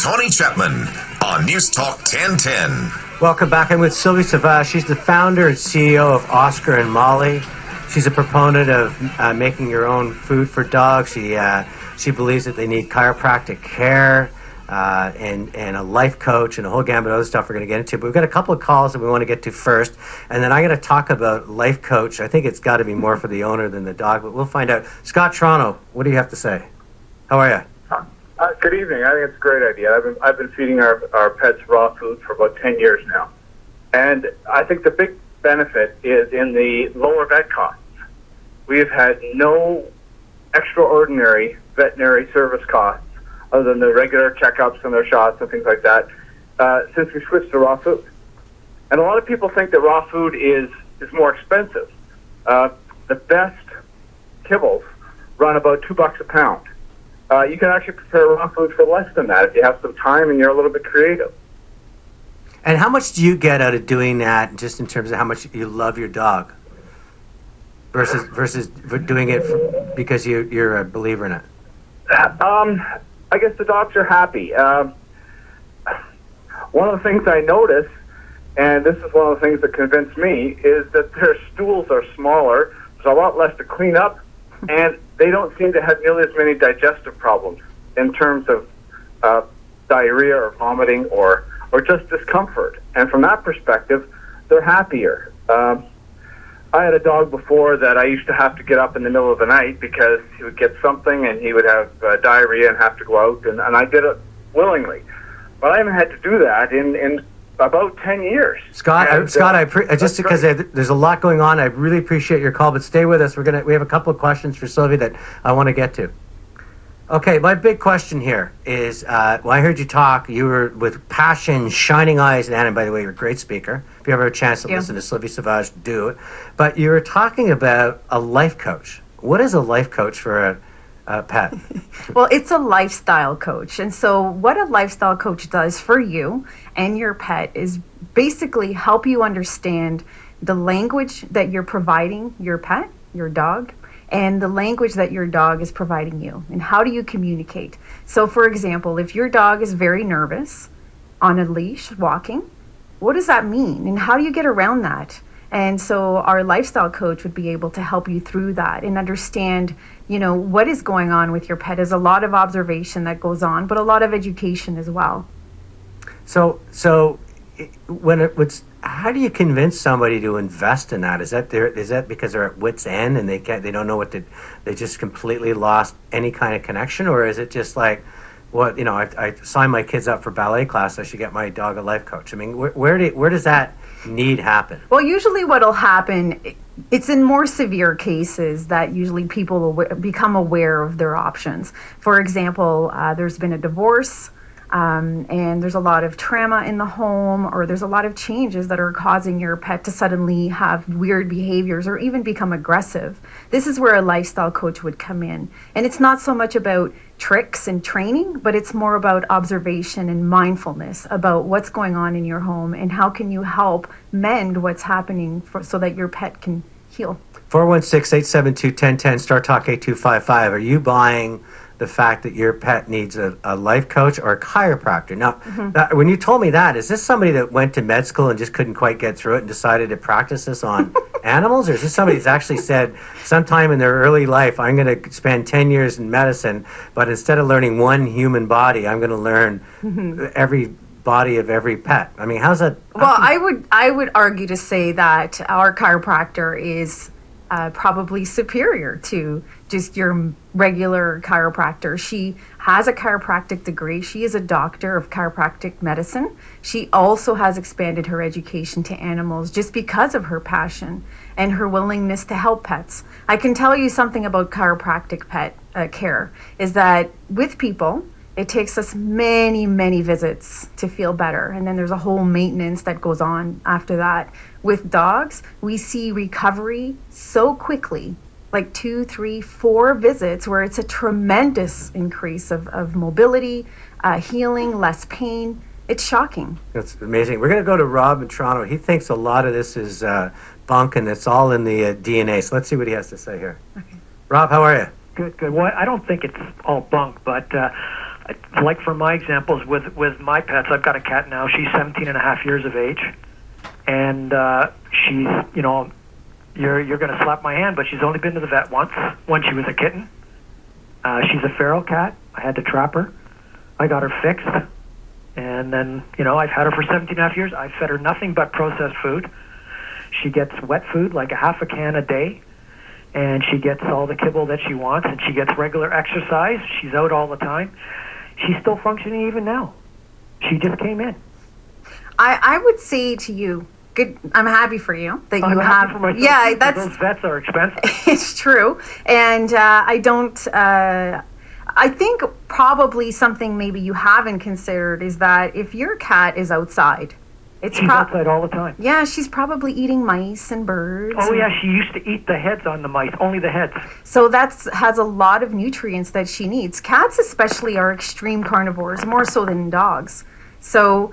Tonry Chapman on NewsTalk 1010. Welcome back. I'm with Sylvie Savage. She's the founder and CEO of Oscar and Mollie. She's a proponent of making your own food for dogs. She believes that they need chiropractic care and a life coach and a whole gamut of other stuff we're going to get into. But we've got a couple of calls that we want to get to first. And then I'm going to talk about life coach. I think it's got to be more for the owner than the dog, but we'll find out. Scott Toronto, what do you have to say? How are you? Good evening. I think it's a great idea. I've been feeding our pets raw food for about 10 years now. And I think the big benefit is in the lower vet costs. We have had no extraordinary veterinary service costs other than the regular checkups and their shots and things like that since we switched to raw food. And a lot of people think that raw food is more expensive. The best kibbles run about $2 a pound. You can actually prepare raw food for less than that if you have some time and you're a little bit creative. And how much do you get out of doing that, just in terms of how much you love your dog, versus doing it because you're a believer in it? I guess the dogs are happy. One of the things I notice, and this is one of the things that convinced me, is that their stools are smaller. There's a lot less to clean up, and they don't seem to have nearly as many digestive problems in terms of diarrhea or vomiting or just discomfort. And from that perspective, they're happier. I had a dog before that I used to have to get up in the middle of the night because he would get something and he would have diarrhea and have to go out, and I did it willingly. But I haven't had to do that in about 10 years. Scott, just because there's a lot going on, I really appreciate your call, but stay with us. We have a couple of questions for Sylvie that I want to get to. Okay, my big question here is, when I heard you talk, you were with passion, shining eyes, and by the way, you're a great speaker. If you ever have a chance to listen to Sylvie Savage, do it. But you were talking about a life coach. What is a life coach for a pet? Well, it's a lifestyle coach. And so what a lifestyle coach does for you and your pet is basically help you understand the language that you're providing your pet, your dog, and the language that your dog is providing you. And how do you communicate? So, for example, if your dog is very nervous on a leash walking, what does that mean? And how do you get around that? And so our lifestyle coach would be able to help you through that and understand, what is going on with your pet. There's a lot of observation that goes on, but a lot of education as well. So how do you convince somebody to invest in that? Is that because they're at wit's end and they don't know they just completely lost any kind of connection, or is it just like, I signed my kids up for ballet class, I should get my dog a life coach? I mean, where does that need happen? Well, usually what'll happen, it's in more severe cases that usually people will become aware of their options. For example, there's been a divorce, and there's a lot of trauma in the home, or there's a lot of changes that are causing your pet to suddenly have weird behaviors or even become aggressive. This is where a lifestyle coach would come in. And it's not so much about tricks and training, but it's more about observation and mindfulness about what's going on in your home and how can you help mend what's happening so that your pet can heal. 416-872-1010, Star Talk 8255. Are you buying the fact that your pet needs a life coach or a chiropractor? Now, when you told me that, is this somebody that went to med school and just couldn't quite get through it and decided to practice this on animals? Or is this somebody that's actually said sometime in their early life, I'm going to spend 10 years in medicine, but instead of learning one human body, I'm going to learn every body of every pet? I mean, how's that? Well, I would argue to say that our chiropractor is probably superior to just your regular chiropractor. She has a chiropractic degree. She is a doctor of chiropractic medicine. She also has expanded her education to animals just because of her passion and her willingness to help pets. I can tell you something about chiropractic pet care is that with people, it takes us many, many visits to feel better. And then there's a whole maintenance that goes on after that. With dogs, we see recovery so quickly, like 2, 3, 4 visits, where it's a tremendous increase of mobility, healing, less pain. It's shocking. That's amazing. We're going to go to Rob in Toronto. He thinks a lot of this is bunk and it's all in the DNA. So let's see what he has to say here. Okay. Rob, how are you? Good. Well, I don't think it's all bunk, but like for my examples with my pets, I've got a cat now. She's 17 and a half years of age, and she's, you know, you're going to slap my hand, but she's only been to the vet once when she was a kitten. She's a feral cat. I had to trap her. I got her fixed, and then, you know, I've had her for 17 and a half years. I've fed her nothing but processed food. She gets wet food, like a half a can a day, and she gets all the kibble that she wants, and she gets regular exercise. She's out all the time. She's still functioning even now. She just came in. I would say to you, good. I'm happy for you that I'm you happy have. for myself, Yeah, too, 'cause that's. those vets are expensive. It's true, and I don't. I think probably something maybe you haven't considered is that if your cat is outside, it's She's outside all the time. Yeah, she's probably eating mice and birds. Oh yeah, she used to eat the heads on the mice, only the heads. So that's has a lot of nutrients that she needs. Cats especially are extreme carnivores, more so than dogs. So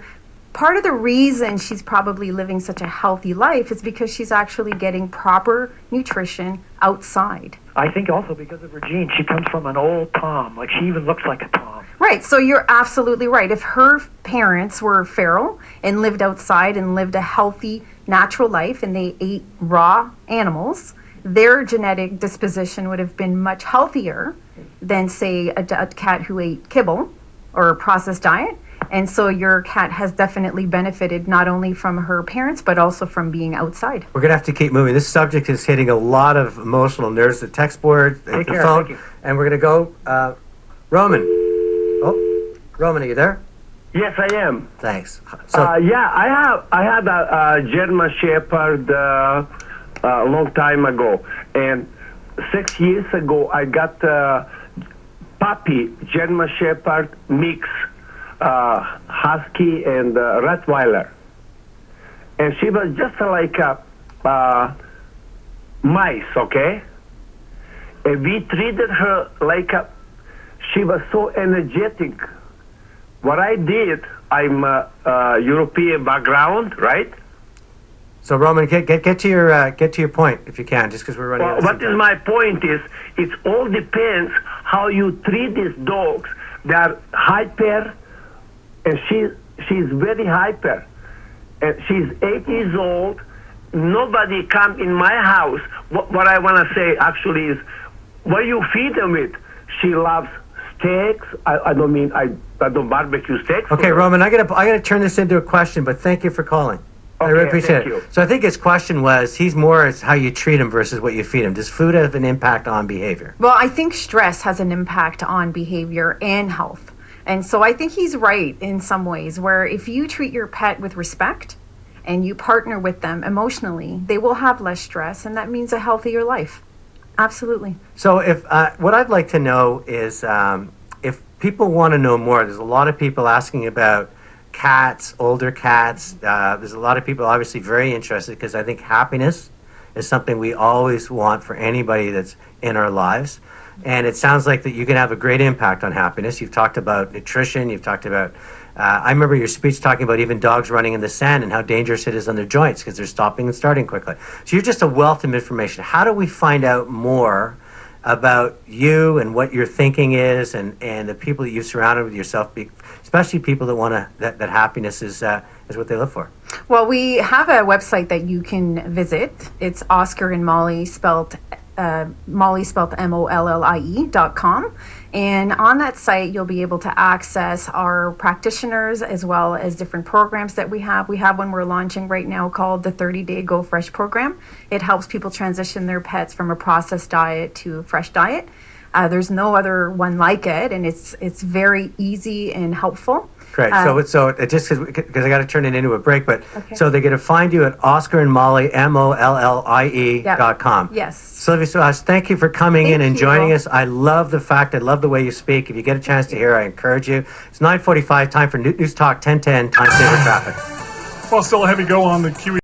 part of the reason she's probably living such a healthy life is because she's actually getting proper nutrition outside. I think also because of her genes. She comes from an old Tom. Like, she even looks like a Tom. Right, so you're absolutely right. If her parents were feral and lived outside and lived a healthy, natural life and they ate raw animals, their genetic disposition would have been much healthier than, say, a cat who ate kibble or a processed diet. And so your cat has definitely benefited not only from her parents, but also from being outside. We're going to have to keep moving. This subject is hitting a lot of emotional nerves, the text board, the phone. Thank you. And we're going to go, Roman. Oh, Roman, are you there? Yes, I am. Thanks. Yeah, I had a German Shepherd a long time ago, and 6 years ago I got a puppy German Shepherd mix, Husky and Rottweiler, and she was just like a mice, okay? And we treated her like she was so energetic. What I did, I'm European background, right? So Roman, get to your point if you can, just because we're running out of What time. is my point is, it all depends how you treat these dogs. They are hyper, and she's very hyper, and she's 8 years old. Nobody come in my house. What I want to say actually is, what you feed them with? She loves steaks. I don't barbecue steaks. Okay, Roman, I gotta turn this into a question, but thank you for calling. I really appreciate thank it. you. So I think his question was, he's more as how you treat him versus what you feed him. Does food have an impact on behavior? Well, I think stress has an impact on behavior and health. And so I think he's right in some ways, where if you treat your pet with respect and you partner with them emotionally, they will have less stress, and that means a healthier life. Absolutely. So if what I'd like to know is if people want to know more, there's a lot of people asking about cats, older cats. There's a lot of people obviously very interested because I think happiness is something we always want for anybody that's in our lives. And it sounds like that you can have a great impact on happiness. You've talked about nutrition. You've talked about, I remember your speech talking about even dogs running in the sand and how dangerous it is on their joints because they're stopping and starting quickly. So you're just a wealth of information. How do we find out more about you and what your thinking is and the people that you've surrounded with yourself, especially people that want to, that happiness is what they live for? Well, we have a website that you can visit. It's Oscar and Mollie spelled mollie.com, and on that site you'll be able to access our practitioners as well as different programs that we have. We have one we're launching right now called the 30-day Go Fresh program. It helps people transition their pets from a processed diet to a fresh diet. There's no other one like it, and it's very easy and helpful. Great. So it just because I got to turn it into a break, but Okay. so they're going to find you at Oscar and Mollie MOLLIE.com. Yes. Sylvie Savage, thank you for coming in Thank and you. joining us. I love the way you speak. If you get a chance to hear, I encourage you. It's 9:45. Time for News Talk 1010. Time saver traffic. Well, still a heavy go on the QE.